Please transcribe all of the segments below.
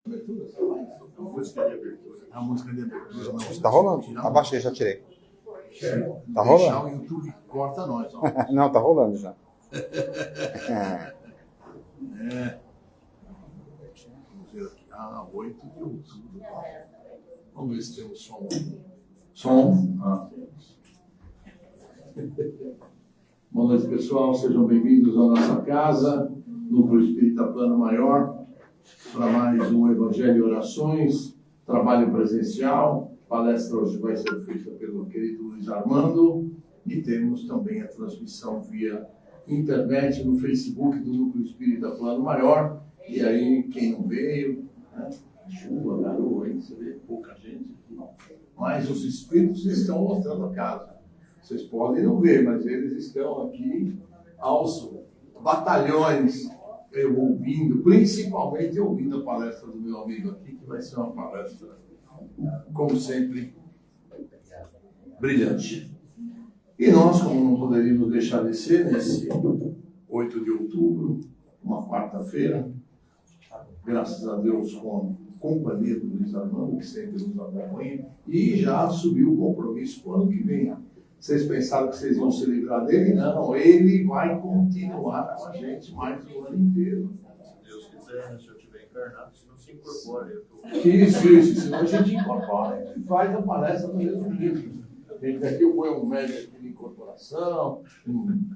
Abertura, você faz? A música de abertura. A música de abertura. Não. Tá rolando? Abaixei, já tirei. Tá rolando? Deixar o YouTube corta nós. Ó. Não, tá rolando já. É. Vamos ver aqui. 8 de outubro. Vamos ver se temos som. Som. Boa noite, pessoal. Sejam bem-vindos à nossa casa, Núcleo Espírita Plano Maior, para mais um Evangelho e Orações, trabalho presencial. A palestra hoje vai ser feita pelo querido Luiz Armando e temos também a transmissão via internet no Facebook do Núcleo Espírita Plano Maior. E aí, quem não veio, né? Chuva, garoa, aí você vê pouca gente aqui. Mas os espíritos estão lotando a casa. Vocês podem não ver, mas eles estão aqui aos batalhões, ouvindo, principalmente ouvindo a palestra do meu amigo aqui, que vai ser uma palestra, como sempre, brilhante. E nós, como não poderíamos deixar de ser, nesse 8 de outubro, uma quarta-feira, graças a Deus, com a companhia do Luiz Armando, que sempre nos acompanha, e já assumiu o compromisso para o ano que vem. Vocês pensaram que vocês iam se livrar dele? Não, ele vai continuar com a gente mais o ano inteiro. Se Deus quiser, se eu estiver encarnado, se não se incorpore. Isso, senão a gente incorpora e faz a palestra do mesmo jeito. Aqui eu ponho um médico aqui de incorporação,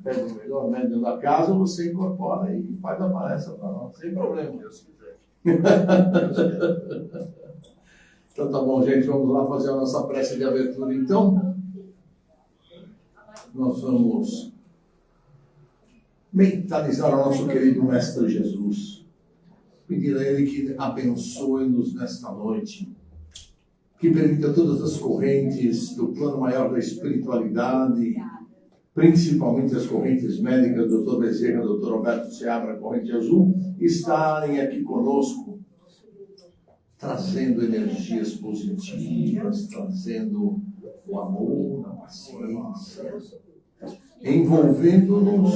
pega o melhor médico da casa, você incorpora e faz a palestra para nós, sem problema. Se Deus quiser. Então tá bom, gente, vamos lá fazer a nossa prece de abertura então. Nós vamos mentalizar o nosso querido Mestre Jesus, pedir a Ele que abençoe-nos nesta noite, que permita todas as correntes do plano maior da espiritualidade, principalmente as correntes médicas, Dr. Bezerra, Dr. Roberto Seabra, corrente azul, estarem aqui conosco, trazendo energias positivas, trazendo o amor, a paciência, envolvendo-nos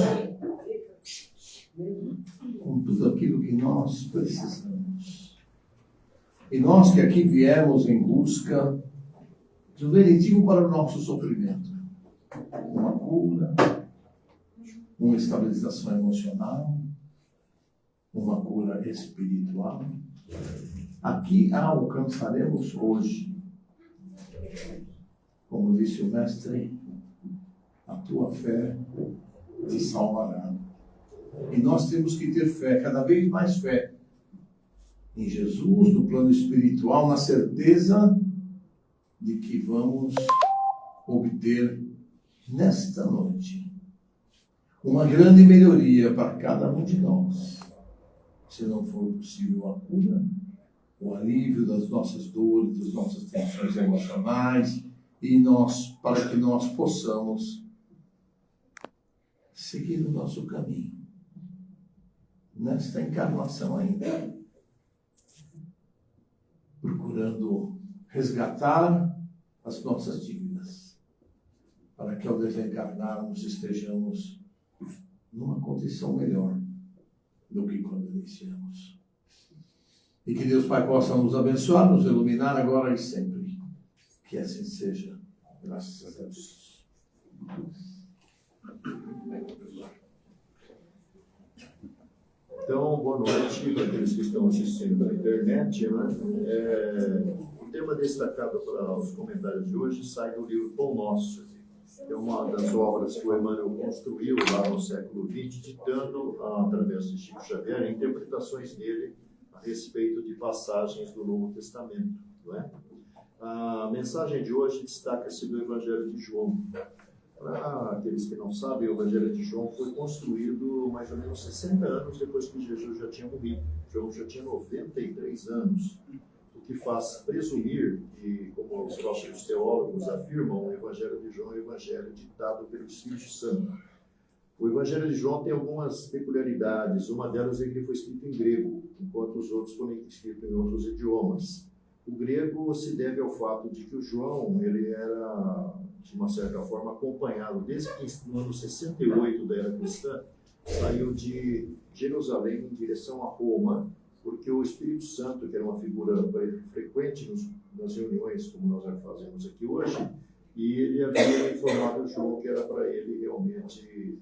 com tudo aquilo que nós precisamos. E nós que aqui viemos em busca de um benefício para o nosso sofrimento, uma cura, uma estabilização emocional, uma cura espiritual, aqui alcançaremos hoje. Como disse o Mestre, a tua fé te salvará. E nós temos que ter fé, cada vez mais fé, em Jesus, no plano espiritual, na certeza de que vamos obter nesta noite uma grande melhoria para cada um de nós. Se não for possível a cura, o alívio das nossas dores, das nossas tensões emocionais, e para que nós possamos seguir o nosso caminho, nesta encarnação ainda, procurando resgatar as nossas dívidas, para que ao desencarnarmos estejamos numa condição melhor do que quando iniciamos. E que Deus Pai possa nos abençoar, nos iluminar agora e sempre. Que assim seja. Graças a Deus. Então, boa noite para aqueles que estão assistindo pela internet. Né? O tema destacado para os comentários de hoje sai do livro Pão Nosso. É uma das obras que o Emmanuel construiu lá no século XX, ditando, através de Chico Xavier, interpretações dele a respeito de passagens do Novo Testamento. Não é? A mensagem de hoje destaca-se do Evangelho de João. Para aqueles que não sabem, o Evangelho de João foi construído mais ou menos 60 anos depois que Jesus já tinha morrido. João já tinha 93 anos, o que faz presumir que, como os próprios teólogos afirmam, o Evangelho de João é o Evangelho ditado pelo Espírito Santo. O Evangelho de João tem algumas peculiaridades. Uma delas é que ele foi escrito em grego, enquanto os outros foram escritos em outros idiomas. O grego se deve ao fato de que o João ele era, de uma certa forma, acompanhado, desde que no ano 68 da era cristã, saiu de Jerusalém em direção a Roma, porque o Espírito Santo, que era uma figura frequente nas reuniões, como nós já fazemos aqui hoje, e ele havia informado o João que era para ele realmente,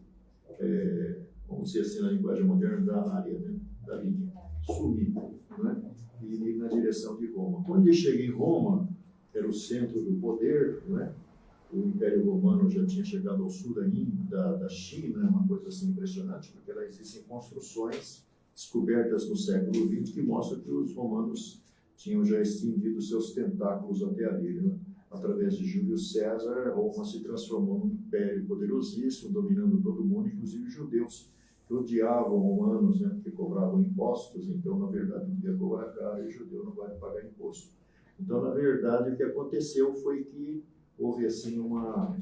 vamos dizer assim, na linguagem moderna, da área, né, da linha, sumir, né, e ir na direção de Roma. Quando ele chega em Roma, que era o centro do poder, né, o Império Romano já tinha chegado ao sul da China, uma coisa assim impressionante, porque lá existem construções descobertas no século XX que mostram que os romanos tinham já estendido seus tentáculos até ali, né? Através de Júlio César, Roma se transformou num império poderosíssimo, dominando todo mundo, inclusive os judeus, que odiavam romanos, né, porque cobravam impostos. Então, na verdade, não podia cobrar caro e o judeu não vai pagar imposto. Então, na verdade, o que aconteceu foi que houve assim uma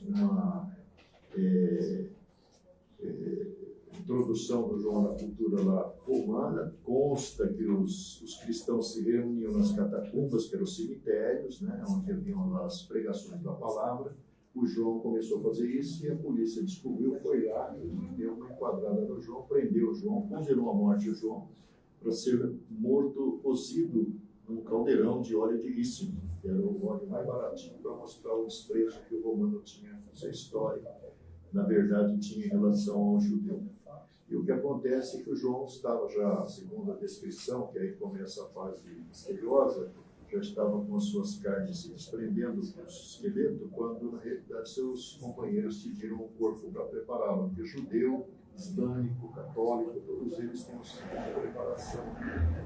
introdução do João na cultura lá romana. Consta que os cristãos se reuniam nas catacumbas, que eram os cemitérios, né, onde haviam lá as pregações da palavra. O João começou a fazer isso e a polícia descobriu, foi lá e deu uma enquadrada no João, prendeu o João, condenou à morte o João para ser morto, cozido num caldeirão de óleo de rícino, que era o óleo mais baratinho, para mostrar o desprezo que o romano tinha com essa história. Na verdade, tinha em relação ao judeu. E o que acontece é que o João estava já, segundo a descrição, que aí começa a fase misteriosa, já estava com as suas carnes se desprendendo do esqueleto, quando, na realidade, seus companheiros pediram o corpo para prepará-lo, porque judeu, islâmico, católico, todos eles têm um sistema de preparação.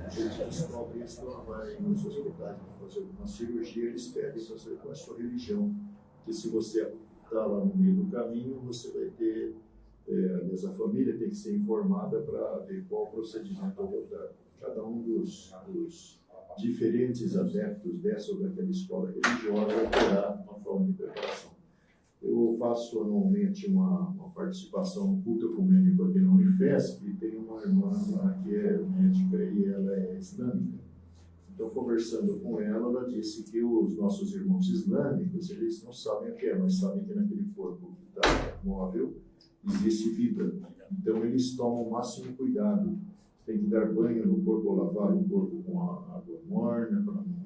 A gente descobre isso quando vai nos hospitais para fazer uma cirurgia, eles pedem para saber qual é a sua religião, porque se você está lá no meio do caminho, você vai ter, aliás, a família tem que ser informada para ver qual procedimento adotar. Cada um dos diferentes adeptos dessa ou daquela escola religiosa terá uma forma de preparação. Eu faço anualmente uma participação no culto ecumênico aqui na Unifesp e tem uma irmã lá que é médica e ela é islâmica. Então, conversando com ela, ela disse que os nossos irmãos islâmicos, eles não sabem o que é, mas sabem que naquele corpo que está móvel existe vida. Então, eles tomam o máximo cuidado. Tem que dar banho no corpo, ou lavar o corpo com água morna, para não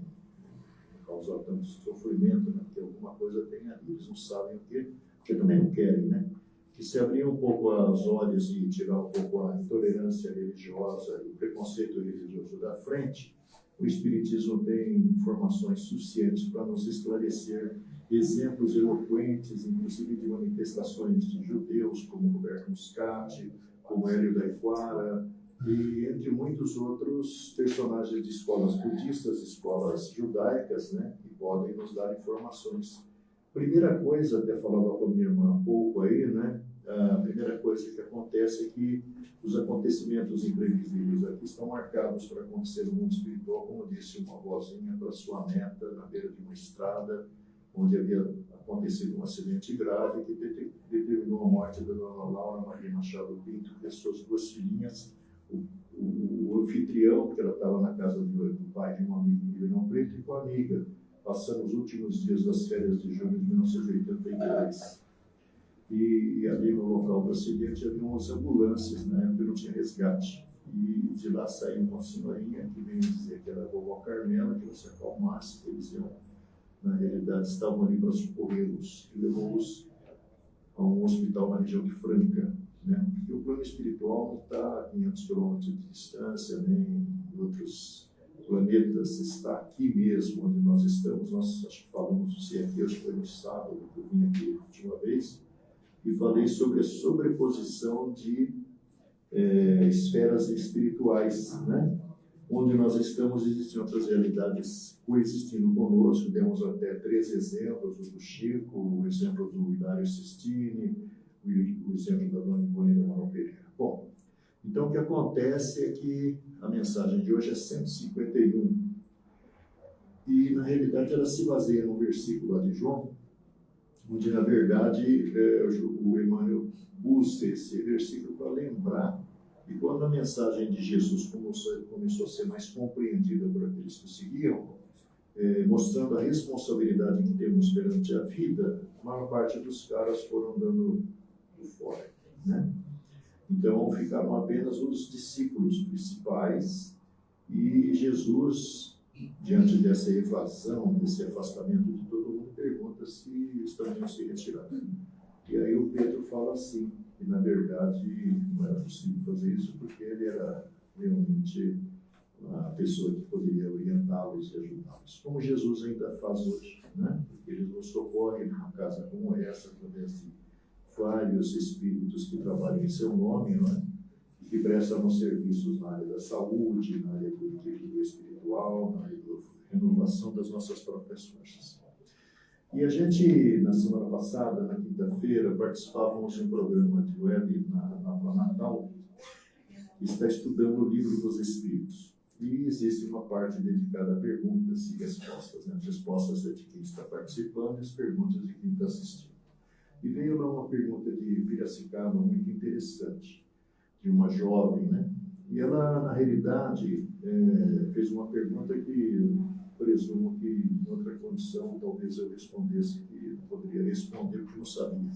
causar tanto sofrimento, né? Porque alguma coisa tem ali, eles não sabem o que, porque também não querem, né? Que se abrir um pouco os olhos e tirar um pouco a intolerância religiosa e o preconceito religioso da frente, o Espiritismo tem informações suficientes para nos esclarecer exemplos eloquentes, inclusive de manifestações de judeus, como Roberto Muscati, como Hélio da Iquara, e entre muitos outros personagens de escolas budistas, escolas judaicas, né, que podem nos dar informações. Primeira coisa, até falava com a minha irmã há pouco aí, né, a primeira coisa que acontece é que os acontecimentos imprevisíveis aqui estão marcados para acontecer no mundo espiritual, como disse uma vozinha para sua neta, na beira de uma estrada, onde havia acontecido um acidente grave que determinou a morte da dona Laura Maria Machado Pinto, que suas duas filhinhas, o anfitrião, que ela estava na casa do pai de um amigo em Ribeirão Preto, e com a amiga, passando os últimos dias das férias de junho de 1982. E ali no local do acidente havia umas ambulâncias, na época não tinha resgate. E de lá saiu uma senhorinha que veio dizer que era a vovó Carmela, que ela se acalmasse, que eles iam, na realidade, estavam ali para socorrê-los e levou-os a um hospital na região de Franca. Né? Porque o plano espiritual não está a 500 quilômetros de distância, nem em outros planetas, está aqui mesmo, onde nós estamos. Nós acho que falamos, se aqui, acho que foi no sábado que eu vim aqui a última vez, e falei sobre a sobreposição de esferas espirituais, né? Onde nós estamos, existem outras realidades coexistindo conosco. Demos até 3 exemplos, o do Chico, o exemplo do Hilário Sistine, o exemplo da dona Ivone da Manuel Pereira. Bom, então o que acontece é que a mensagem de hoje é 151. E, na realidade, ela se baseia num versículo lá de João, onde, na verdade, o Emmanuel usa esse versículo para lembrar que quando a mensagem de Jesus começou a ser mais compreendida por aqueles que o seguiam, mostrando a responsabilidade que temos perante a vida, a maior parte dos caras foram dando por fora, né? Então, ficaram apenas os discípulos principais, E Jesus, diante dessa evasão, desse afastamento de todo mundo, pergunta se estão indo se retirar. E aí o Pedro fala assim, que na verdade não era possível fazer isso porque ele era realmente a pessoa que poderia orientá-los e ajudá-los. Como Jesus ainda faz hoje, né? Porque ele nos socorre numa casa como essa, através de vários espíritos que trabalham em seu nome, né? E que prestam serviços na área da saúde, na área do equilíbrio espiritual, na área da renovação das nossas próprias forças. E a gente, na semana passada, na quinta-feira, participávamos de um programa de web na Natal, que está estudando o Livro dos Espíritos. E existe uma parte dedicada a perguntas e respostas, né? As respostas é de quem está participando e as perguntas de quem está assistindo. E veio lá uma pergunta de Piracicaba muito interessante, de uma jovem, né? E ela, na realidade, fez uma pergunta que presumo que, em outra condição, talvez eu respondesse que não poderia responder porque não sabia.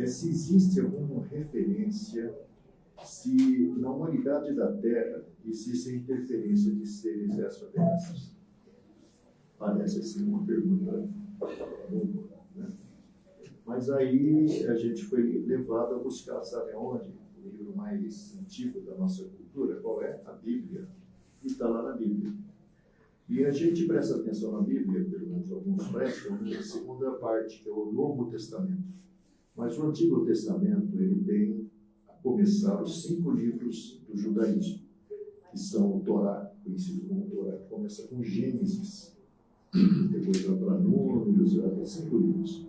Se existe alguma referência, se na humanidade da Terra existe interferência de seres extraterrestres. Parece assim uma pergunta boa, né? Mas aí a gente foi levado a buscar, sabe aonde? O livro mais antigo da nossa cultura, qual é? A Bíblia. E está lá na Bíblia. E a gente presta atenção na Bíblia, pelo menos alguns prestam, na segunda parte, que é o Novo Testamento. Mas o Antigo Testamento, ele tem, a começar, os 5 livros do judaísmo, que são o Torá, conhecido como Torá, que começa com Gênesis, depois vai para Números, vai para 5 livros.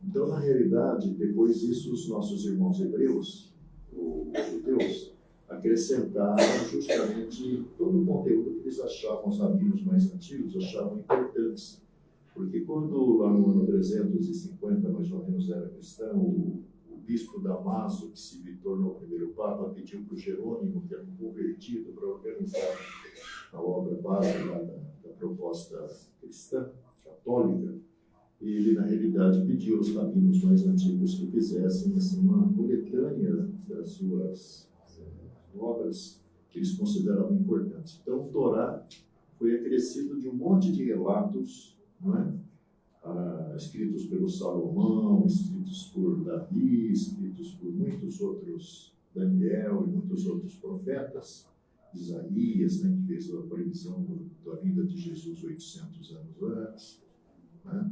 Então, na realidade, depois disso, os nossos irmãos hebreus, os judeus, acrescentaram justamente todo o conteúdo que eles achavam, os rabinos mais antigos achavam importantes. Porque quando, lá no ano 350, mais ou menos, era cristão, o bispo Damaso, que se tornou o primeiro papa, pediu para o Jerônimo, que era um convertido, para organizar a obra base da proposta cristã, católica. E ele, na realidade, pediu aos rabinos mais antigos que fizessem assim, uma coletânea das suas obras que eles consideravam importantes. Então, o Torá foi acrescido de um monte de relatos, não é? Escritos pelo Salomão, escritos por Davi, escritos por muitos outros, Daniel e muitos outros profetas, Isaías, né, que fez a previsão da vinda de Jesus 800 anos antes, né?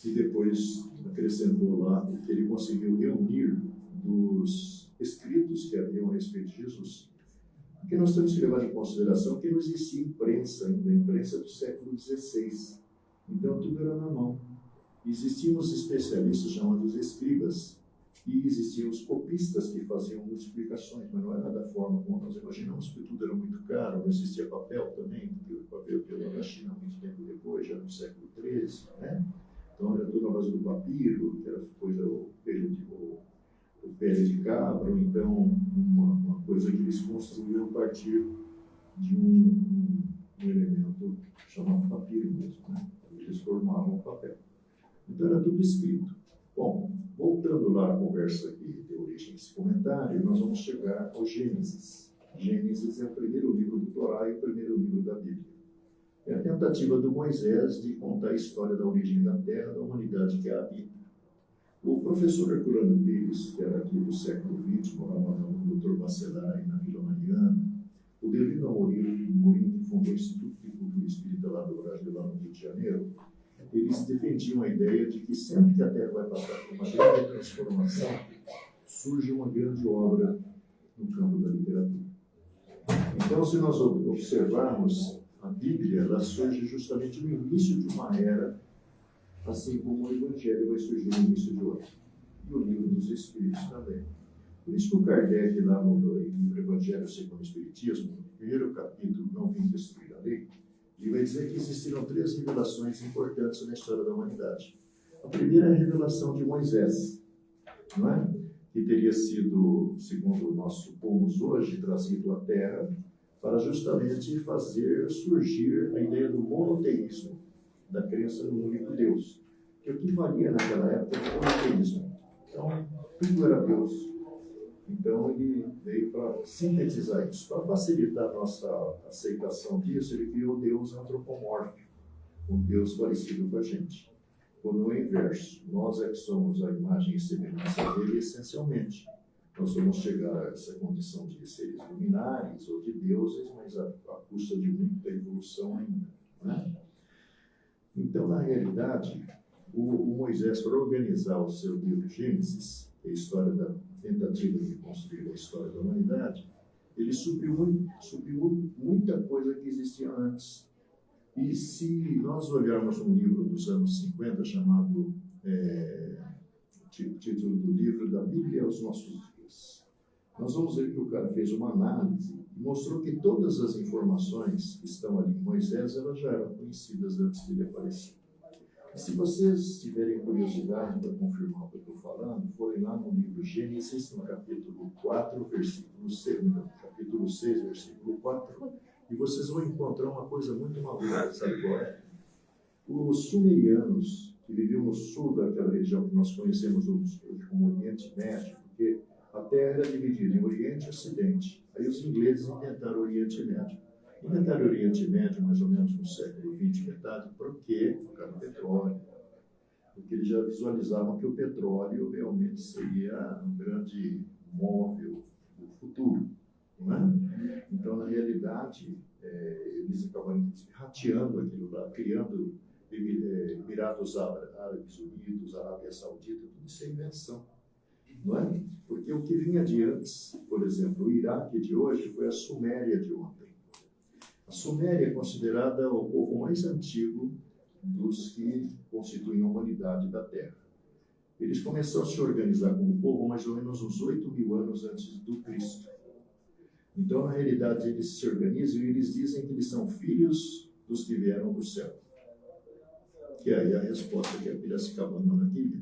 E depois acrescentou lá o que ele conseguiu reunir dos escritos que haviam a respeito de Jesus. Porque nós temos que levar em consideração que não existia imprensa ainda, a imprensa do século XVI. Então tudo era na mão. Existiam os especialistas chamados escribas, e existiam os copistas que faziam multiplicações, mas não era da forma como nós imaginamos, porque tudo era muito caro, não existia papel também, porque o papel veio da China muito tempo depois, já no século XIII, né? Então era tudo na base do papiro, que era coisa, o pele de cabra, ou então uma coisa que eles construíram a partir de um elemento chamado papiro mesmo, né? Eles formavam o papel. Então era tudo escrito. Bom, voltando lá à conversa que deu origem a esse comentário, nós vamos chegar ao Gênesis. Gênesis é o primeiro livro do Torá e o primeiro livro da Bíblia. É a tentativa do Moisés de contar a história da origem da Terra, da humanidade que a habita. O professor Herculano Pires, que era aqui do século XX, morava no Dr. Bacelar, na Vila Mariana, o Delino Amorim, que fundou o Instituto de Cultura Espírita lá do Brasil, lá no Rio de Janeiro, eles defendiam a ideia de que sempre que a Terra vai passar por uma grande transformação, surge uma grande obra no campo da literatura. Então, se nós observarmos, a Bíblia, ela surge justamente no início de uma era, assim como o Evangelho vai surgir no início de outra. E o Livro dos Espíritos também. Por isso que o Kardec, lá no livro Evangelho segundo o Espiritismo, no primeiro capítulo, Não Vim Destruir a Lei, ele vai dizer que existiram 3 revelações importantes na história da humanidade. A primeira é a revelação de Moisés, não é? Que teria sido, segundo o nosso povos hoje, trazido à Terra para justamente fazer surgir a ideia do monoteísmo, da crença no único Deus, que é o que valia naquela época o monoteísmo. Então, tudo era Deus. Então, ele veio para sintetizar isso. Para facilitar a nossa aceitação disso, ele criou o Deus antropomórfico, um Deus parecido com a gente. Quando é o inverso, nós é que somos a imagem e semelhança dele essencialmente. Nós vamos chegar a essa condição de seres luminares ou de deuses, mas a custa de muita evolução ainda. Né? Então, na realidade, o Moisés, para organizar o seu livro Gênesis, a história da tentativa de construir a história da humanidade, ele supriu muita coisa que existia antes. E se nós olharmos um livro dos anos 50 chamado, título do livro, Da Bíblia aos Nossos Dias, nós vamos ver que o cara fez uma análise e mostrou que todas as informações que estão ali em Moisés, elas já eram conhecidas antes de ele aparecer. E se vocês tiverem curiosidade para confirmar o que eu estou falando, forem lá no livro Gênesis, no capítulo 4, versículo 6, no capítulo 6, versículo 4, e vocês vão encontrar uma coisa muito maluca, sabe qual é? Os sumerianos, que viviam no sul daquela região que nós conhecemos hoje como Oriente Médio, porque a Terra era dividida em Oriente e Ocidente. Aí os ingleses inventaram o Oriente Médio. Inventaram o Oriente Médio mais ou menos no século XX, metade, porque por causa do petróleo. Porque eles já visualizavam que o petróleo realmente seria um grande móvel do futuro. Não é? Então, na realidade, eles acabaram rateando aquilo lá, criando Emirados Árabes Unidos, Arábia Saudita, tudo isso é invenção. Não é? Porque o que vinha de antes, por exemplo, o Iraque de hoje foi a Suméria de ontem. A Suméria é considerada o povo mais antigo dos que constituem a humanidade da Terra. Eles começaram a se organizar como povo mais ou menos uns 8.000 anos antes do Cristo. Então, na realidade, eles se organizam e eles dizem que eles são filhos dos que vieram do céu. Que é aí a resposta que a Piracicabana queria.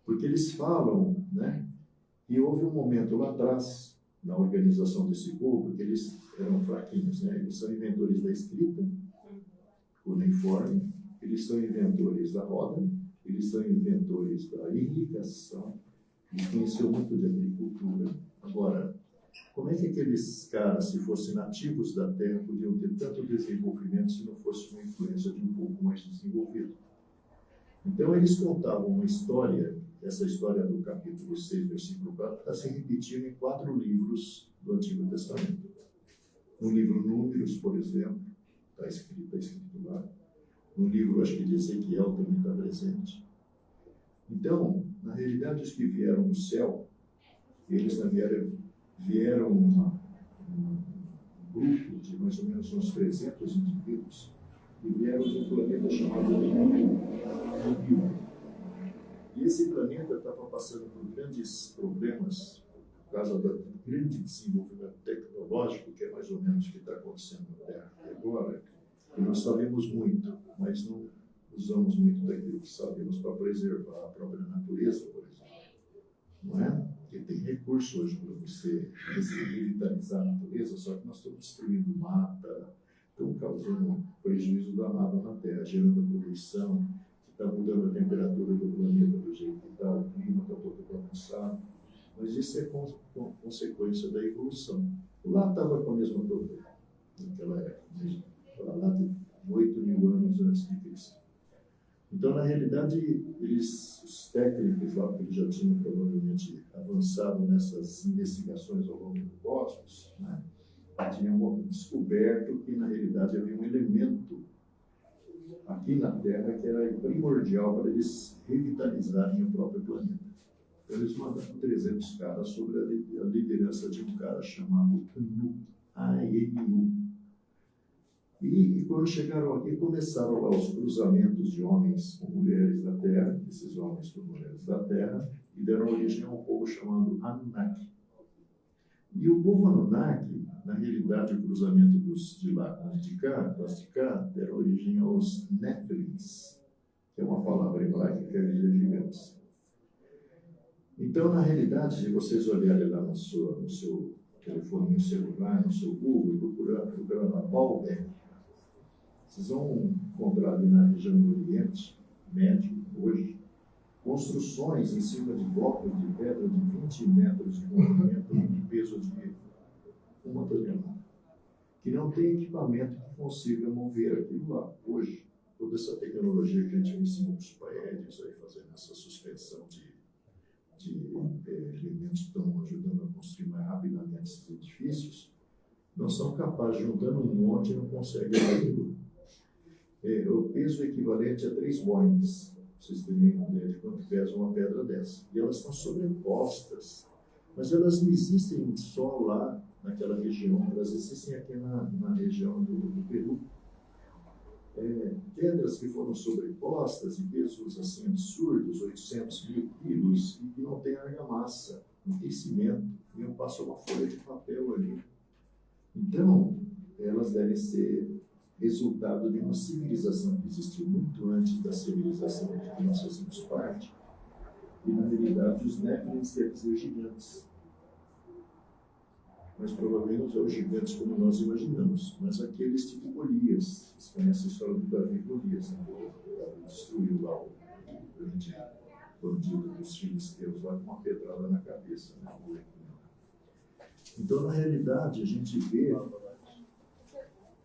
Porque eles falam, né, que houve um momento lá atrás, na organização desse povo, que eles eram fraquinhos, né? Eles são inventores da escrita, cuneiforme, eles são inventores da roda, eles são inventores da irrigação, e conheceu muito de agricultura. Agora, como é que aqueles caras, se fossem nativos da terra, podiam ter tanto desenvolvimento se não fosse uma influência de um povo mais desenvolvido? Então, eles contavam uma história, essa história do capítulo 6, versículo 4, está se repetindo em 4 livros do Antigo Testamento. No livro Números, por exemplo, está escrito lá. No livro, acho que de Ezequiel também está presente. Então, na realidade, os que vieram do céu, eles vieram um grupo de mais ou menos uns 300 indivíduos, e vieram de um planeta chamado Nibiru. E esse planeta estava passando por grandes problemas por causa do grande desenvolvimento tecnológico, que é mais ou menos o que está acontecendo na Terra agora, e nós sabemos muito, mas não usamos muito daquilo que sabemos para preservar a própria natureza, por exemplo. Não é? Porque tem recurso hoje para você revitalizar a natureza, só que nós estamos destruindo mata, estamos causando prejuízo danado na Terra, gerando poluição, que está mudando a temperatura do planeta do jeito que está, o clima está todo bagunçado. Mas isso é consequência da evolução. Lá estava com a mesma problema, naquela época, lá de 8.000 anos antes de Cristo. Então, na realidade, os técnicos lá, que eles já tinham provavelmente avançado nessas investigações ao longo do cosmos, né, tinham descoberto que, na realidade, havia um elemento aqui na Terra que era primordial para eles revitalizarem o próprio planeta. Então, eles mandaram 300 caras sobre a liderança de um cara chamado Anu, A-N-U. E quando chegaram aqui, começaram lá os cruzamentos de homens com mulheres da Terra, esses homens com mulheres da Terra, e deram origem a um povo chamado Anunnaki. E o povo Anunnaki, na realidade, o cruzamento de lá com os de cá, deram origem aos Nephilims, que é uma palavra hebraica que quer dizer gigantes. Então, na realidade, se vocês olharem lá no seu telefone celular, no seu Google, procurar na Baalbek, vocês vão encontrar ali na região do Oriente Médio, hoje, construções em cima de blocos de pedra de 20 metros de comprimento e peso de 1 tonelada, que não tem equipamento que consiga mover aquilo lá. Hoje, toda essa tecnologia que a gente ensina para os prédios, aí, fazendo essa suspensão de elementos que estão ajudando a construir mais rapidamente esses edifícios, não são capazes, juntando um monte, não conseguem aquilo. O peso equivalente a 3 Boeings, para vocês terem uma ideia de quanto pesa uma pedra dessa. E elas estão sobrepostas, mas elas não existem só lá naquela região, elas existem aqui na região do Peru. Pedras que foram sobrepostas em pesos assim absurdos, 800.000 quilos, e que não tem argamassa, não tem cimento, e não passa uma folha de papel ali. Então, elas devem ser resultado de uma civilização que existiu muito antes da civilização de que nós fazemos parte, e na realidade os Néfilins quer dizer gigantes. Mas provavelmente não são gigantes como nós imaginamos, mas aqueles tipo Golias. Vocês conhecem a história do Davi e Golias, né? Davi destruiu lá o grande bandido dos filisteus lá com uma pedrada na cabeça, né? Então, na realidade, a gente vê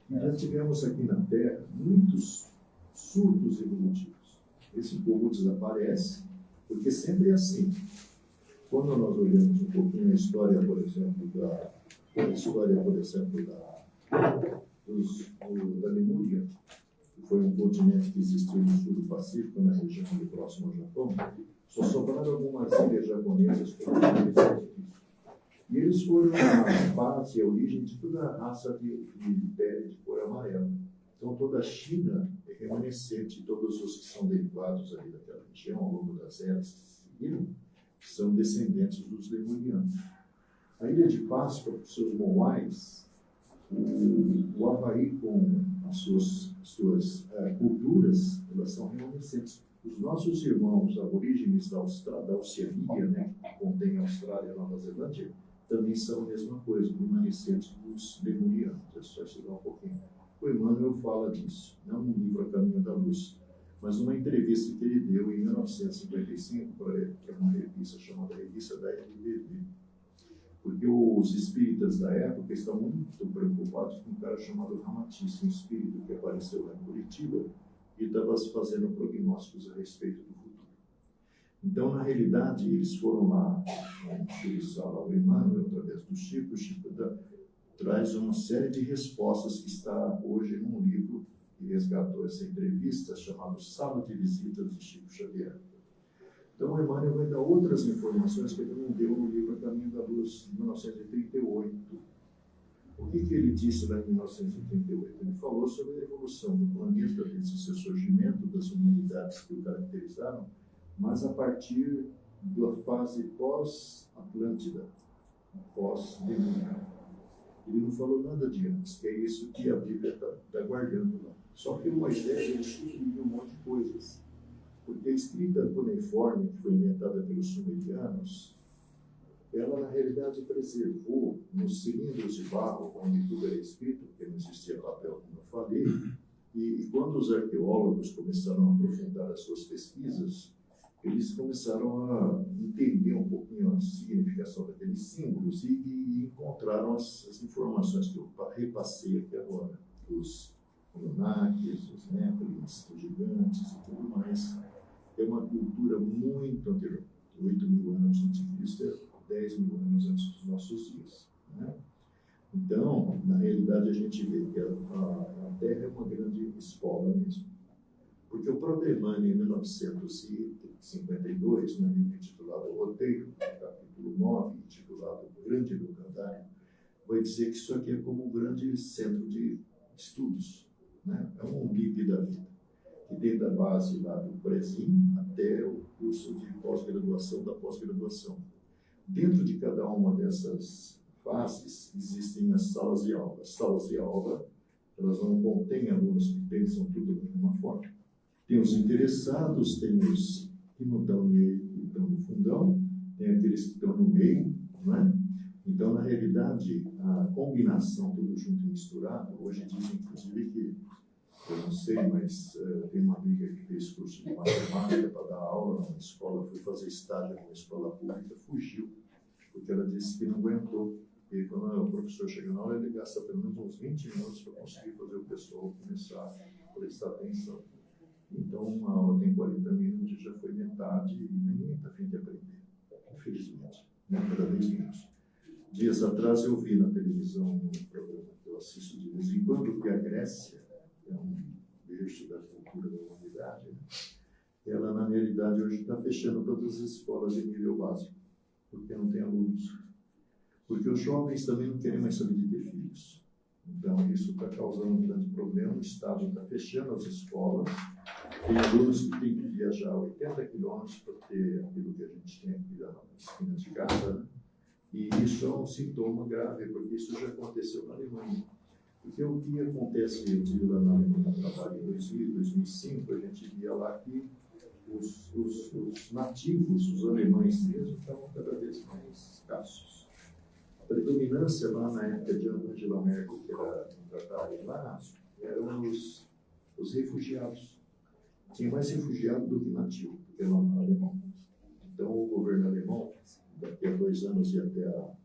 que já tivemos aqui na Terra muitos surtos evolutivos. Esse povo desaparece, porque sempre é assim. Quando nós olhamos um pouquinho a história, por exemplo, da Lemúria, que foi um continente que existiu no sul do Pacífico, na região ali próximo ao Japão, só sobraram algumas ilhas japonesas que foram disso. E eles foram a base, a origem de toda a raça de pele de cor amarela. Então toda a China é remanescente, todos os que são derivados ali daquela região, ao longo das eras que se seguiram, são descendentes dos lemurianos. A Ilha de Páscoa, com seus moais, o Havaí com as suas culturas, elas são remanescentes. Os nossos irmãos aborígenes da Oceania, né, que contém a Austrália e a Nova Zelândia, também são a mesma coisa, remanescentes dos lemurianos. É só estudar um pouquinho. O Emmanuel fala disso, não no livro A Caminho da Luz, mas numa entrevista que ele deu em 1955 para uma revista chamada Revista da LBV. Porque os espíritas da época estão muito preocupados com um cara chamado Ramatiz, um espírito que apareceu lá em Curitiba e estava fazendo prognósticos a respeito do futuro. Então, na realidade, eles foram lá, o Emmanuel, através do Chico, o Chico traz uma série de respostas que está hoje num livro que resgatou essa entrevista, chamado Sala de Visitas de Chico Xavier. Então, o Emmanuel vai dar outras informações que ele não deu no livro A Caminho da Luz, de 1938. O que ele disse lá em 1938? Ele falou sobre a evolução do planeta, desde seu surgimento, das humanidades que o caracterizaram, mas a partir da fase pós-Atlântida, pós-Demônio. Ele não falou nada de antes, que é isso que a Bíblia está guardando lá. Só que o Moisés, ele escrevia um monte de coisas. Porque a escrita cuneiforme, que foi inventada pelos sumerianos, ela na realidade preservou nos cilindros de barro, onde tudo era escrito, porque não existia papel, como eu falei, e quando os arqueólogos começaram a aprofundar as suas pesquisas, eles começaram a entender um pouquinho a significação daqueles símbolos e encontraram as informações que eu repassei aqui agora, os Anunnakis, os Néfilins, os gigantes e tudo mais. É uma cultura muito anterior, 8.000 anos antes de Cristo, 10.000 anos antes dos nossos dias. Né? Então, na realidade, a gente vê que a Terra é uma grande escola mesmo. Porque o próprio Emmanuel, em 1952, no livro intitulado O Roteiro, capítulo 9, intitulado O Grande Educandário, vai dizer que isso aqui é como um grande centro de estudos, né? É um MIP da vida, que desde a base lá do Prezinho até o curso de pós-graduação da pós-graduação. Dentro de cada uma dessas fases existem as salas de aula. As salas de aula, elas não contêm alunos que pensam tudo da mesma forma. Tem os interessados, tem os que não estão no meio, que estão no fundão, tem aqueles que estão no meio, não é? Então, na realidade, a combinação, tudo junto e misturado, hoje dizem, inclusive, que eu não sei, mas tem uma amiga que fez curso de matemática para dar aula numa escola, foi fazer estágio numa escola pública, fugiu, porque ela disse que não aguentou. E quando o professor chega na aula, ele gasta pelo menos uns 20 minutos para conseguir fazer o pessoal começar a prestar atenção. Então, uma aula tem 40 minutos e já foi metade e ninguém está a fim de aprender, infelizmente, cada vez menos. Dias atrás eu vi na televisão um programa que eu assisto de vez em quando, que a Grécia, que é um berço da cultura da humanidade, né? Ela, na realidade, hoje está fechando todas as escolas de nível básico, porque não tem alunos. Porque os jovens também não querem mais saber de ter filhos. Então, isso está causando um grande problema. O Estado está fechando as escolas. Tem alunos que têm que viajar 80 quilômetros para ter aquilo que a gente tem aqui na esquina de casa, né? E isso é um sintoma grave, porque isso já aconteceu na Alemanha. Porque o que acontece, eu tive lá na Alemanha, trabalho em 2000, 2005, a gente via lá que os nativos, os alemães mesmo, estavam cada vez mais escassos. A predominância lá na época de Angela Merkel, que era tratada lá, eram os refugiados. Tinha mais refugiado do que nativo, porque era alemão. Então, o governo alemão, daqui a 2 anos e até a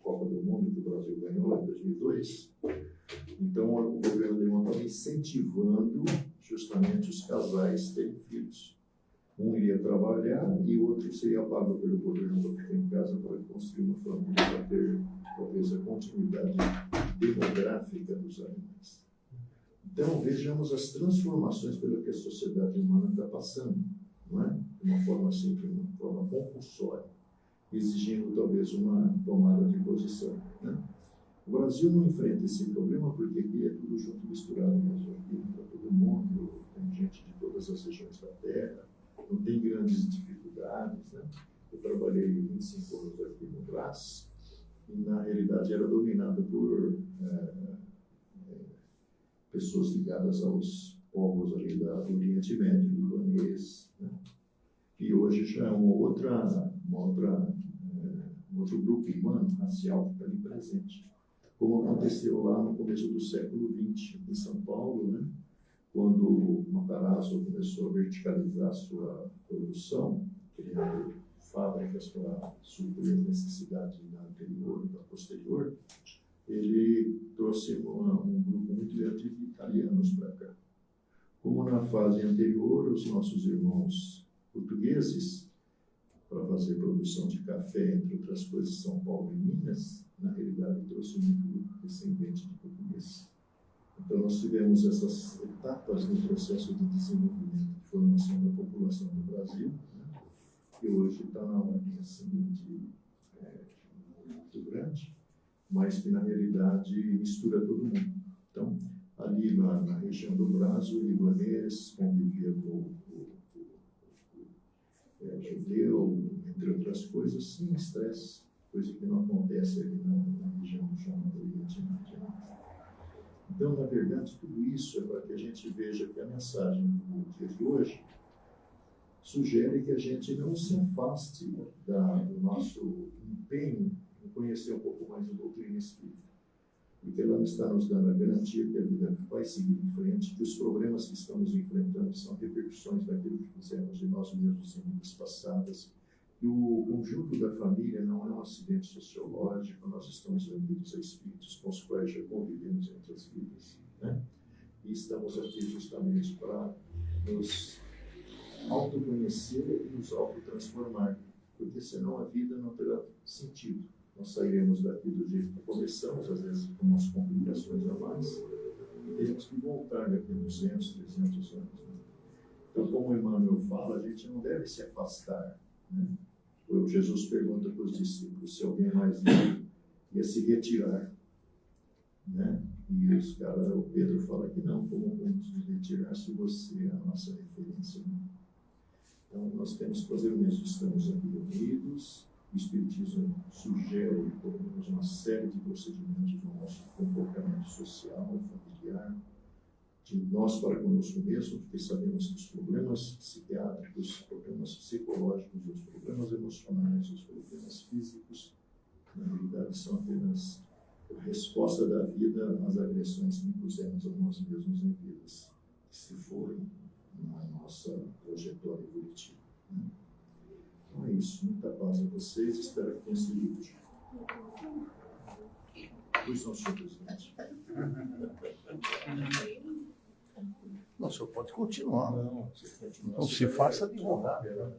Copa do Mundo, que o Brasil ganhou lá em 2002, então o governo alemão estava incentivando justamente os casais a terem filhos. Um iria trabalhar e o outro seria pago pelo governo para ficar em casa para construir uma família, para ter talvez a continuidade demográfica dos alemães. Então, vejamos as transformações pela que a sociedade humana está passando, não é? De uma forma sempre, de uma forma compulsória, exigindo talvez uma tomada de posição, né? O Brasil não enfrenta esse problema porque aqui é tudo junto, misturado mesmo. Aqui entra todo mundo, tem gente de todas as regiões da terra, não tem grandes dificuldades, né? Eu trabalhei 25 anos aqui no Brás e, na realidade, era dominado por pessoas ligadas aos povos ali do Oriente Médio, libanês, né? E hoje já é um outro grupo humano, racial, que está ali presente. Como aconteceu lá no começo do século XX, em São Paulo, né? Quando o Matarazzo começou a verticalizar a sua produção, criando fábricas para suprir as necessidades da anterior e da posterior, ele trouxe um grupo muito grande de italianos para cá. Como na fase anterior, os nossos irmãos portugueses, para fazer produção de café, entre outras coisas, São Paulo e Minas, na realidade trouxe muito descendente de português. Então, nós tivemos essas etapas no processo de desenvolvimento de formação da população do Brasil, né, que hoje está na ordem assim, muito grande, mas que, na realidade, mistura todo mundo. Então, ali na região do Brasil, o libanês convivia com o judeu, entre outras coisas, sem estresse, coisa que não acontece ali na região do chamado Oriente Médio. Então, na verdade, tudo isso é para que a gente veja que a mensagem do dia de hoje sugere que a gente não se afaste do nosso empenho em conhecer um pouco mais a doutrina espírita, porque ela está nos dando a garantia que a vida vai seguir em frente, que os problemas que estamos enfrentando são repercussões daquilo que fizemos de nós mesmos em vidas passadas. E o conjunto da família não é um acidente sociológico, nós estamos unidos a espíritos com os quais já convivemos entre as vidas, né? E estamos aqui justamente para nos autoconhecer e nos autotransformar, porque senão a vida não terá sentido. Nós sairemos daqui do jeito que começamos, às vezes com umas complicações a mais, e teremos que voltar daqui a 200, 300 anos. Né? Então, como Emmanuel fala, a gente não deve se afastar, né? O Jesus pergunta para os discípulos se alguém mais ia se retirar, né? E o Pedro fala que não, como vamos nos retirar se você é a nossa referência? Né? Então, nós temos que fazer o mesmo. Estamos aqui unidos. O Espiritismo sugere pelo menos uma série de procedimentos no nosso comportamento social, familiar, de nós para conosco mesmo, porque sabemos que os problemas psiquiátricos, os problemas psicológicos, os problemas emocionais, os problemas físicos, na realidade são apenas a resposta da vida às agressões que impusemos a nós mesmos em vidas vocês. Espero que tenha sido útil. Pois não, senhor presidente. Não, o senhor pode continuar. Não se faça advogado.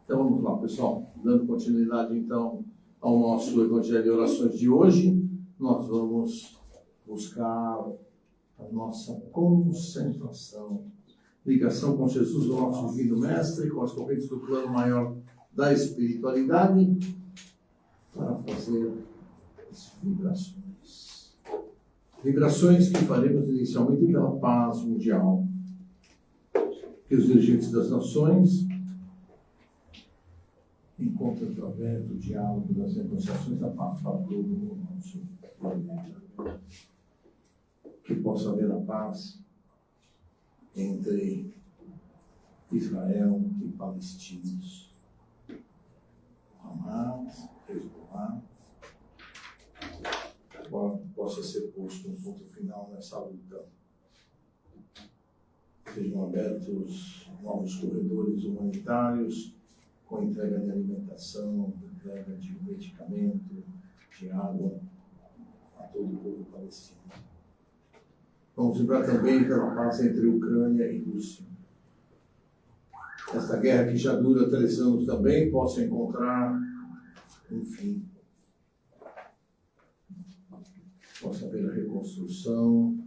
Então vamos lá, pessoal. Dando continuidade então ao nosso Evangelho e Orações de hoje, nós vamos buscar a nossa concentração, ligação com Jesus, o nosso Divino Mestre, com as correntes do plano maior da espiritualidade, para fazer as vibrações. Vibrações que faremos inicialmente pela paz mundial. Que os dirigentes das nações encontrem através do diálogo, das negociações, a paz para todo o nosso planeta. Que possa haver a paz entre Israel e palestinos. Hamas, Hezbollah, possa ser posto um ponto final nessa luta. Sejam abertos novos corredores humanitários, com entrega de alimentação, entrega de medicamento, de água a todo o povo palestino. Vamos lembrar também pela paz entre Ucrânia e Rússia. Esta guerra que já dura 3 anos também possa encontrar um fim. Possa haver a reconstrução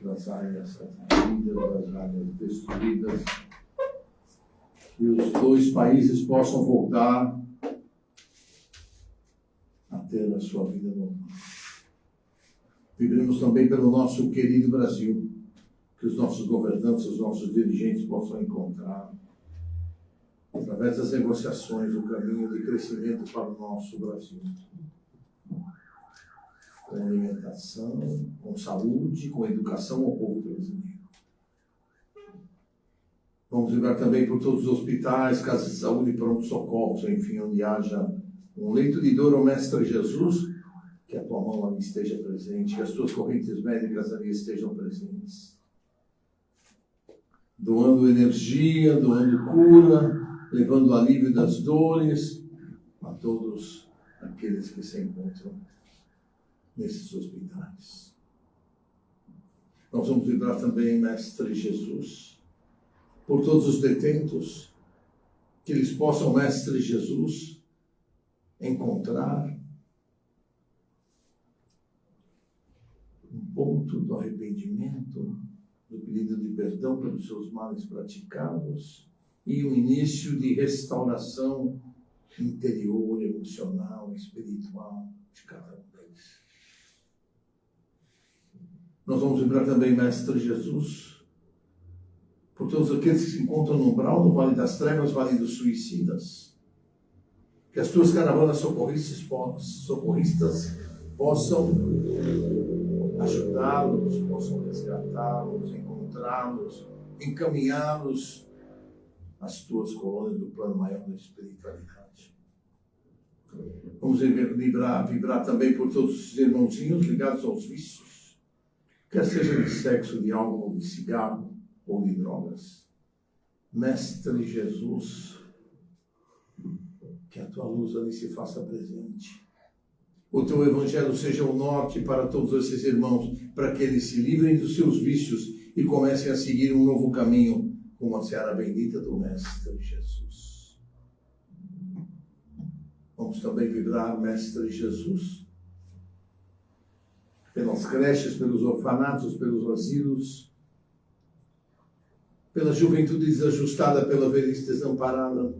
das áreas atingidas, das áreas destruídas. E os 2 países possam voltar a ter a sua vida normal. Vibremos também pelo nosso querido Brasil, que os nossos governantes, os nossos dirigentes possam encontrar, através das negociações, o caminho de crescimento para o nosso Brasil. Com alimentação, com saúde, com educação ao povo brasileiro. Vamos lembrar também por todos os hospitais, casas de saúde e pronto-socorros, enfim, onde haja um leito de dor ao Mestre Jesus, que a tua mão ali esteja presente, que as tuas correntes médicas ali estejam presentes. Doando energia, doando cura, levando alívio das dores a todos aqueles que se encontram nesses hospitais. Nós vamos lembrar também, Mestre Jesus, por todos os detentos, que eles possam, Mestre Jesus, encontrar um ponto do arrependimento, do pedido de perdão pelos seus males praticados e um início de restauração interior, emocional, espiritual de cada um deles. Nós vamos lembrar também, Mestre Jesus, por todos aqueles que se encontram no umbral, no Vale das Trevas, Vale dos Suicidas, que as tuas caravanas socorristas possam ajudá-los, possam resgatá-los, encontrá-los, encaminhá-los às tuas colônias do plano maior da espiritualidade. Vamos vibrar também por todos os irmãozinhos ligados aos vícios, quer seja de sexo, de álcool, de cigarro ou de drogas. Mestre Jesus, que a tua luz ali se faça presente. O teu evangelho seja o norte para todos esses irmãos, para que eles se livrem dos seus vícios e comecem a seguir um novo caminho, com a seara bendita do Mestre Jesus. Vamos também vibrar, Mestre Jesus, pelas creches, pelos orfanatos, pelos asilos, pela juventude desajustada, pela velhice desamparada.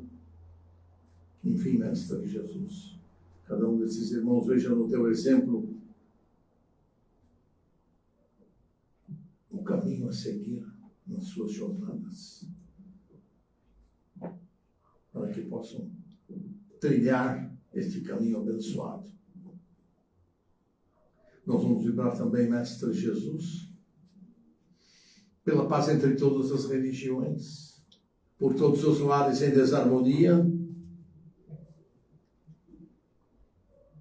Enfim, Mestre Jesus, cada um desses irmãos veja no teu exemplo o caminho a seguir nas suas jornadas, para que possam trilhar este caminho abençoado. Nós vamos vibrar também, Mestre Jesus, pela paz entre todas as religiões, por todos os lares em desarmonia,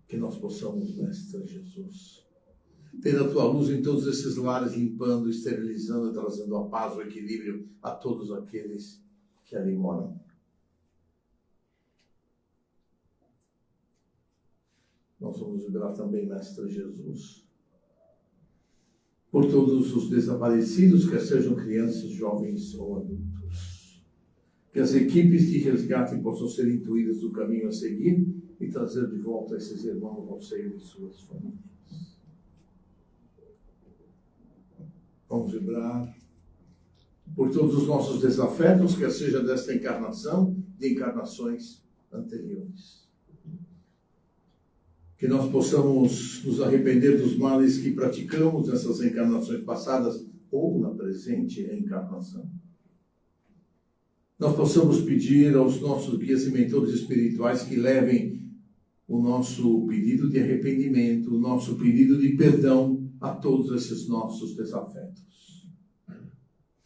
que nós possamos, Mestre Jesus, ter a tua luz em todos esses lares, limpando, esterilizando, trazendo a paz, o equilíbrio a todos aqueles que ali moram. Nós vamos orar também, Mestre Jesus, por todos os desaparecidos, quer sejam crianças, jovens ou adultos. Que as equipes de resgate possam ser intuídas do caminho a seguir e trazer de volta esses irmãos ao seio de suas famílias. Vamos vibrar por todos os nossos desafetos, quer seja desta encarnação, de encarnações anteriores. Que nós possamos nos arrepender dos males que praticamos nessas encarnações passadas ou na presente encarnação. Nós possamos pedir aos nossos guias e mentores espirituais que levem o nosso pedido de arrependimento, o nosso pedido de perdão a todos esses nossos desafetos.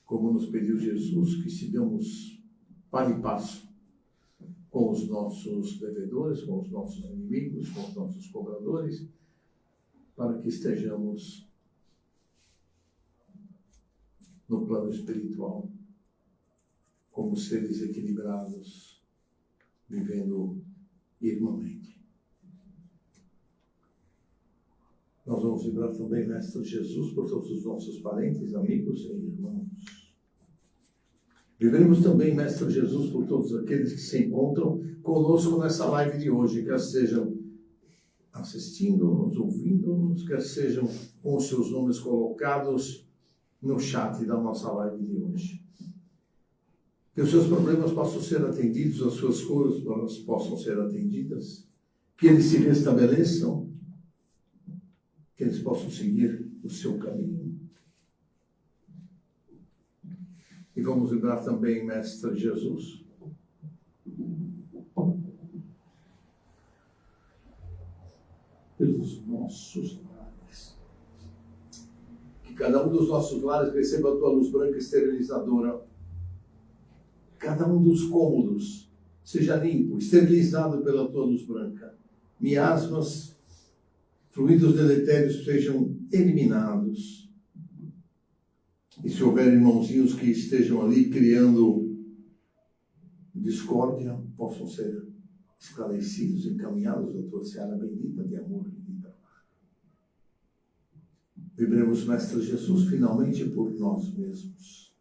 Como nos pediu Jesus, que sigamos para e passo com os nossos devedores, com os nossos inimigos, com os nossos cobradores, para que estejamos no plano espiritual, como seres equilibrados, vivendo irmãmente. Nós vamos vibrar também, Mestre Jesus, por todos os nossos parentes, amigos e irmãos. Viveremos também, Mestre Jesus, por todos aqueles que se encontram conosco nessa live de hoje, quer sejam assistindo-nos, ouvindo-nos, quer sejam com os seus nomes colocados no chat da nossa live de hoje. Que os seus problemas possam ser atendidos, as suas curas possam ser atendidas, que eles se restabeleçam, que eles possam seguir o seu caminho. E vamos lembrar também, Mestre Jesus, pelos nossos lares. Que cada um dos nossos lares receba a tua luz branca esterilizadora. Cada um dos cômodos seja limpo, esterilizado pela tua luz branca. Miasmas, fluidos deletérios sejam eliminados. E se houver irmãozinhos que estejam ali criando discórdia, possam ser esclarecidos, encaminhados à tua seara bendita de amor e de trabalho. Vibremos, Mestre Jesus, finalmente por nós mesmos.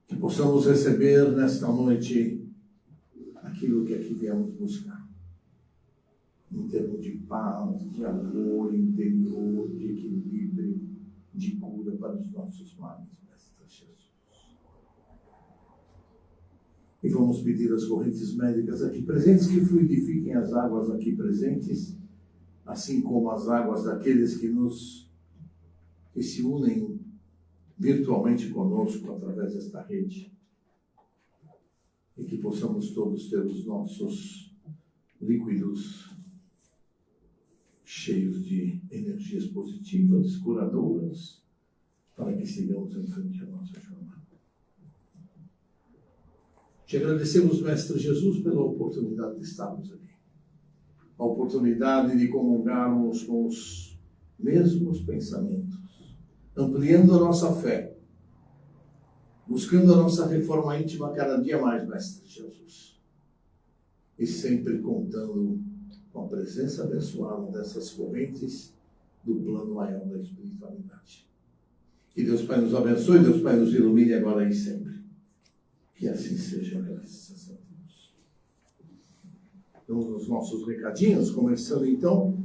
Que possamos receber nesta noite aquilo que aqui viemos buscar. Em termos de paz, de amor interior, de equilíbrio, de cura para os nossos males, Mestre Jesus. E vamos pedir às correntes médicas aqui presentes que fluidifiquem as águas aqui presentes, assim como as águas daqueles que se unem virtualmente conosco através desta rede. E que possamos todos ter os nossos líquidos cheios de energias positivas, curadoras, para que sigamos em frente à nossa jornada. Te agradecemos, Mestre Jesus, pela oportunidade de estarmos aqui. A oportunidade de comungarmos com os mesmos pensamentos, ampliando a nossa fé, buscando a nossa reforma íntima cada dia mais, Mestre Jesus. E sempre contando com a presença abençoada dessas correntes do plano maior da espiritualidade. Que Deus Pai nos abençoe, Deus Pai nos ilumine agora e sempre. Que assim seja, graças a Deus. Vamos nos nossos recadinhos, começando então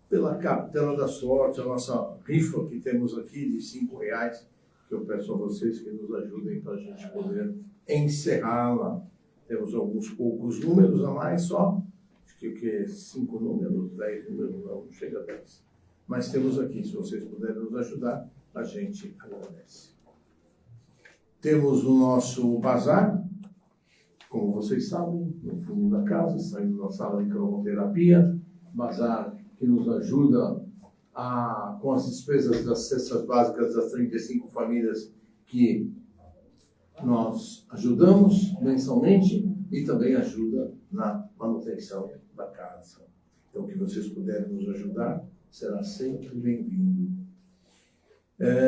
pela cartela da sorte, a nossa rifa que temos aqui de R$5, que eu peço a vocês que nos ajudem para a gente poder encerrá-la. Temos alguns poucos números a mais só. Que 5 números, 10 números, não chega a 10. Mas temos aqui, se vocês puderem nos ajudar, a gente agradece. Temos o nosso bazar, como vocês sabem, no fundo da casa, saindo da sala de cromoterapia. Bazar que nos ajuda com as despesas das cestas básicas das 35 famílias que nós ajudamos mensalmente e também ajuda na manutenção da casa. Então, que vocês puderem nos ajudar, será sempre bem-vindo.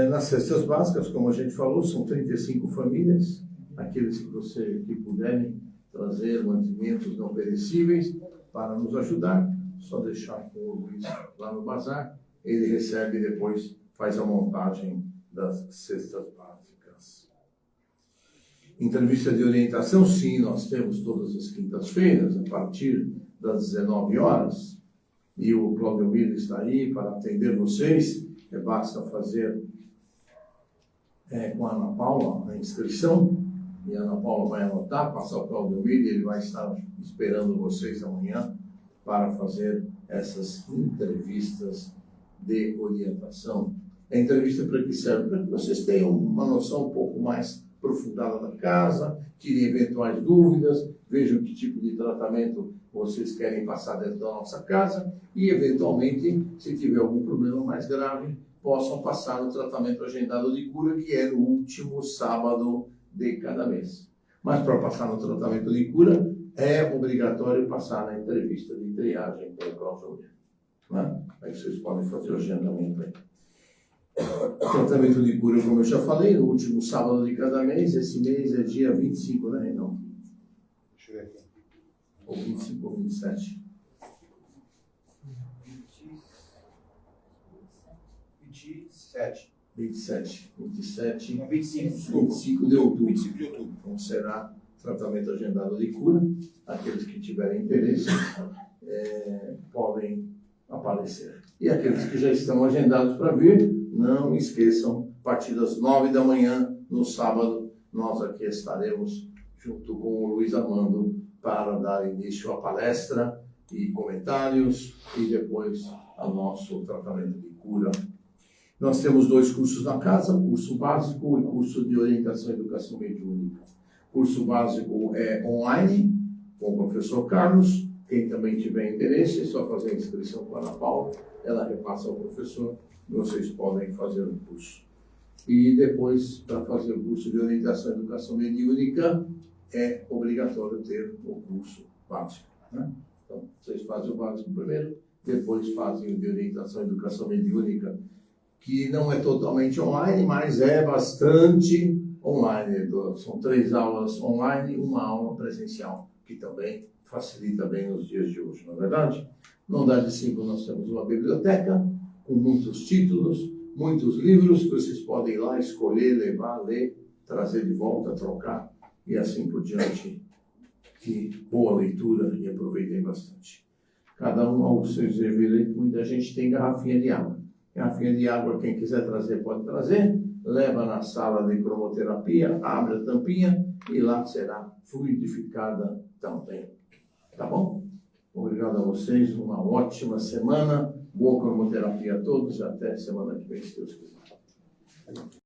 Nas cestas básicas, como a gente falou, são 35 famílias. Aqueles que puderem trazer mantimentos não perecíveis para nos ajudar, só deixar com o Luiz lá no bazar. Ele recebe e depois faz a montagem das cestas básicas. Entrevista de orientação, sim, nós temos todas as quintas-feiras, a partir das 19 horas. E o Cláudio Miller está aí para atender vocês. Basta fazer com a Ana Paula a inscrição. E a Ana Paula vai anotar, passar o Cláudio Miller, ele vai estar esperando vocês amanhã para fazer essas entrevistas de orientação. A entrevista para que serve? Para que vocês tenham uma noção um pouco mais aprofundada da casa, tirem eventuais dúvidas, vejam que tipo de tratamento vocês querem passar dentro da nossa casa e, eventualmente, se tiver algum problema mais grave, possam passar no tratamento agendado de cura, que é no último sábado de cada mês. Mas para passar no tratamento de cura, é obrigatório passar na entrevista de triagem com o Cláudio. Né? Aí vocês podem fazer o agendamento aí. Tratamento de cura, como eu já falei, no último sábado de cada mês. Esse mês é dia 25, né, Reinaldo? Deixa eu ver aqui. Ou 25 ou 27. 27. 25 de outubro. 25 de outubro. Então será tratamento agendado de cura. Aqueles que tiverem interesse podem aparecer. E aqueles que já estão agendados para vir, não esqueçam, a partir das 9 da manhã, no sábado, nós aqui estaremos junto com o Luiz Armando para dar início à palestra e comentários e depois ao nosso tratamento de cura. Nós temos 2 cursos na casa, curso básico e curso de orientação e educação mediúnica. Curso básico é online, com o professor Carlos. Quem também tiver interesse, é só fazer a inscrição com a Ana Paula, ela repassa ao professor e vocês podem fazer o curso. E depois, para fazer o curso de orientação e educação mediúnica, é obrigatório ter o curso básico. Né? Então, vocês fazem o básico primeiro, depois fazem o de orientação e educação mediúnica, que não é totalmente online, mas é bastante online. São 3 aulas online e 1 aula presencial, que também facilita bem nos dias de hoje, não é verdade? No andar de 5 nós temos uma biblioteca com muitos títulos, muitos livros que vocês podem ir lá, escolher, levar, ler, trazer de volta, trocar e assim por diante. Que boa leitura e aproveitem bastante. Cada um ao seu dever, muita gente tem garrafinha de água. Garrafinha de água, quem quiser trazer, pode trazer. Leva na sala de cromoterapia, abre a tampinha e lá será fluidificada também. Tá bom? Obrigado a vocês, uma ótima semana. Boa cromoterapia a todos. Até semana que vem, se Deus quiser.